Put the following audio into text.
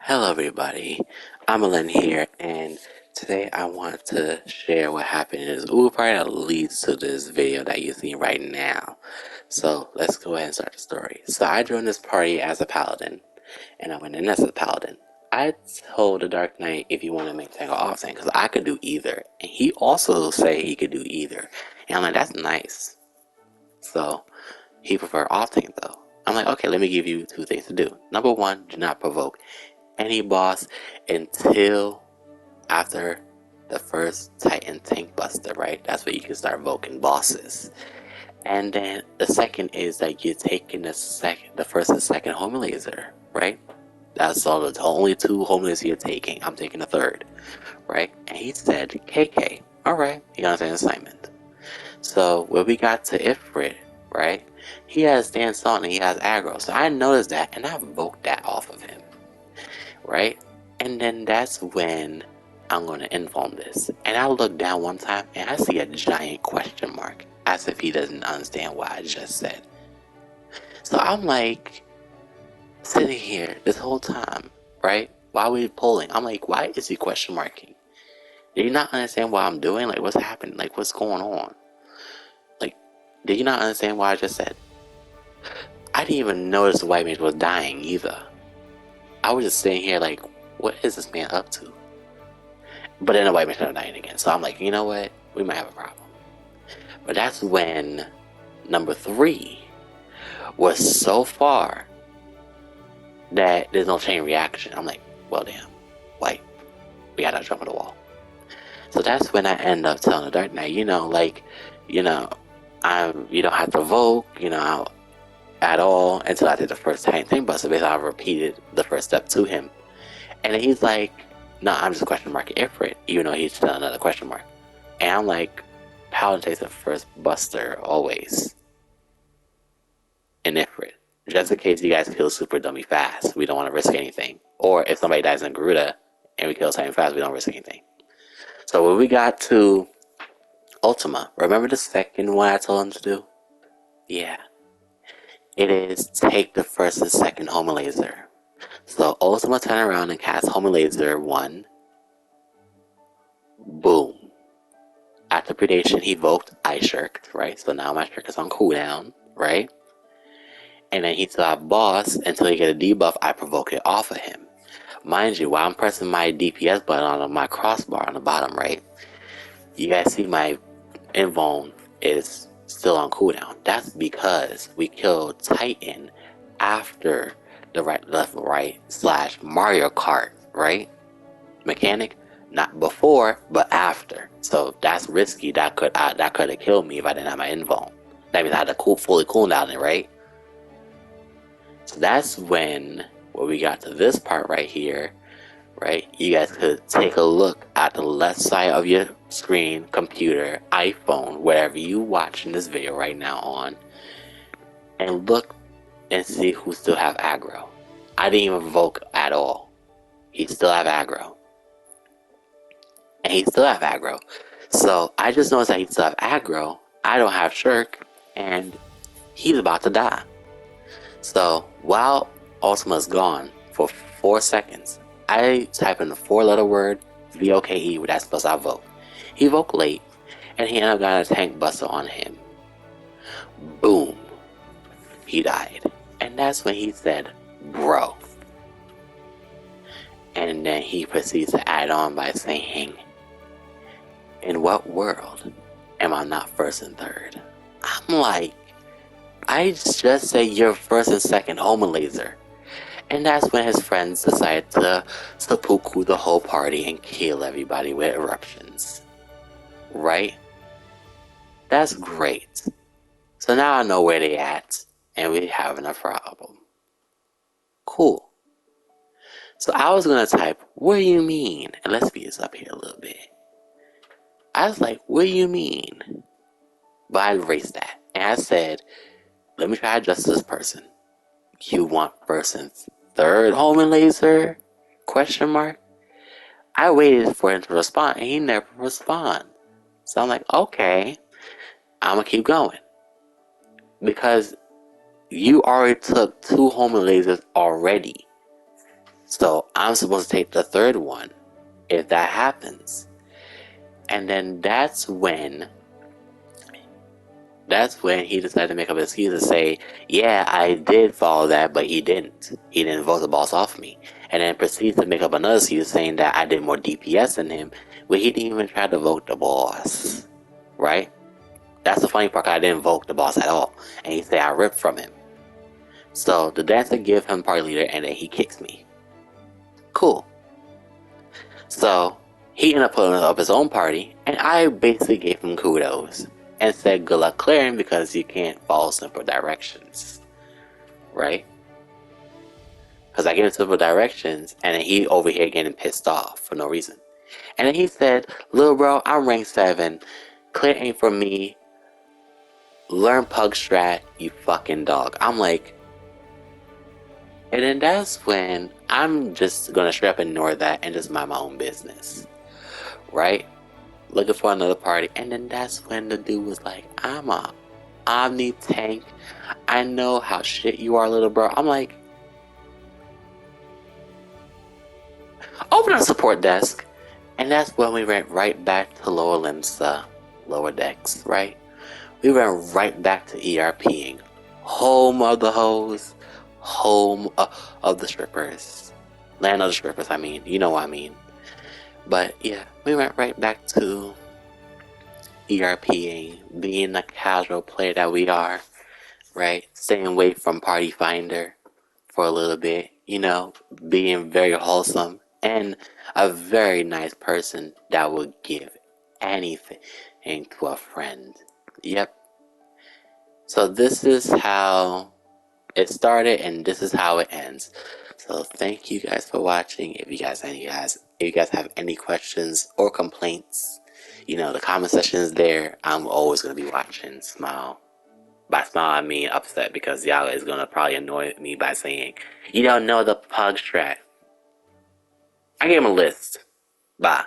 Hello everybody, I'm Alan here, and today I want to share what happened in this Uber party that leads to this video that you're seeing right now. So let's go ahead and start the story. So I joined this party as a paladin, and I went in as a paladin. I told the Dark Knight if you want to make tank or off tank, because I could do either, and he also said he could do either, and I'm like, that's nice. So he preferred off tank though. I'm like, okay, let me give you two things to do. Number one, do not provoke any boss until after the first Titan tank buster, right? That's where you can start voking bosses. And then the second is that you're taking the first and second home laser, right? That's all the only two home lasers you're taking. I'm taking the third, right? And he said KK. Alright, he got an assignment. So when we got to Ifrit, right? He has dance on and he has aggro. So I noticed that and I voked that off of him, right? And then that's when I'm going to inform this. And I look down one time and I see a giant question mark, as if he doesn't understand what I just said. So I'm like, sitting here this whole time, right? While we're polling, I'm like, why is he question marking? Do you not understand what I'm doing? Like, what's happening? Like, what's going on? Like, did you not understand what I just said? I didn't even notice the white mage was dying either. I was just sitting here like, what is this man up to? But then the white mage ended up dying again. So I'm like, you know what? We might have a problem. But that's when number 3 was so far that there's no chain reaction. I'm like, well, damn, white, we gotta jump on the wall. So that's when I end up telling the Dark Knight, you don't have to vote, at all until I did the first thing. But so basically, I repeated the first step to him, and then he's like, no, I'm just question marking Ifrit, even though he's still another question mark. And I'm like, Paladin takes the first buster always in Ifrit, just in case you guys kill Super Dummy fast. We don't want to risk anything. Or if somebody dies in Garuda and we kill Titan fast, we don't risk anything. So when we got to Ultima, remember the second one I told him to do? Yeah. It is take the first and second Homo Laser. So Ultima turn around and cast Homo Laser 1. Boom. After predation, he evoked Ice Shirk, right? So now my Shirk is on cooldown, right? And then he still have boss until he get a debuff. I provoke it off of him. Mind you, while I'm pressing my DPS button on my crossbar on the bottom right, you guys see my invuln is still on cooldown. That's because we killed Titan after the right, left, right / Mario Kart, right? Mechanic, not before, but after. So that's risky. That could have killed me if I didn't have my invuln. That means I had to fully cool down it, right? So that's when we got to this part right here, right? You guys could take a look at the left side of your screen, computer, iPhone, wherever you watching this video right now on, and look and see who still have aggro. I didn't even vote at all. He still have aggro. And he still have aggro. So I just noticed that he still have aggro. I don't have Shirk, and he's about to die. So while Ultima's gone for 4 seconds, I type in the 4-letter word VOKE with that plus I vote. He voked late, and he ended up getting a tank buster on him. Boom. He died. And that's when he said, bro. And then he proceeds to add on by saying, in what world am I not first and third? I'm like, I just said you're first and second Homo Laser. And that's when his friends decided to seppuku the whole party and kill everybody with eruptions. Right? That's great. So now I know where they at, and we having a problem. Cool. So I was gonna type, what do you mean? And let's speed this up here a little bit. I was like, what do you mean? But I erased that. And I said, let me try to adjust this person. You want first and third Homo Laser? Question mark. I waited for him to respond, and he never responded. So I'm like, okay, I'm gonna keep going. Because you already took 2 Homo Lasers already. So I'm supposed to take the third one if that happens. And then that's when he decided to make up an excuse to say, yeah, I did follow that, but he didn't. He didn't vote the boss off me. And then proceeds to make up another excuse saying that I did more DPS than him, but he didn't even try to vote the boss. Right? That's the funny part, I didn't vote the boss at all. And he said I ripped from him. So the dancer gives him party leader and then he kicks me. Cool. So he ended up putting up his own party, and I basically gave him kudos and said good luck clearing because you can't follow simple directions, right? Because I gave him simple directions, and then he over here getting pissed off for no reason. And then he said, "Little bro, I'm rank 7. Clear ain't for me. Learn pug strat, you fucking dog." I'm like, and then that's when I'm just gonna straight up ignore that and just mind my own business, right? Looking for another party, and then that's when the dude was like, I'm a Omni tank. I know how shit you are, little bro. I'm like, open our support desk. And that's when we went right back to lower limbs, lower decks, right? We went right back to ERPing. Home of the hoes, home of the strippers. Land of the strippers, I mean. You know what I mean. But yeah, we went right back to ERPing, being the casual player that we are, right? Staying away from Party Finder for a little bit, being very wholesome and a very nice person that would give anything to a friend. Yep. So this is how it started and this is how it ends. So thank you guys for watching. If you guys have any questions or complaints, the comment section is there. I'm always gonna be watching. Smile. By smile, I mean upset because y'all is gonna probably annoy me by saying, you don't know the pug strat. I gave him a list. Bye.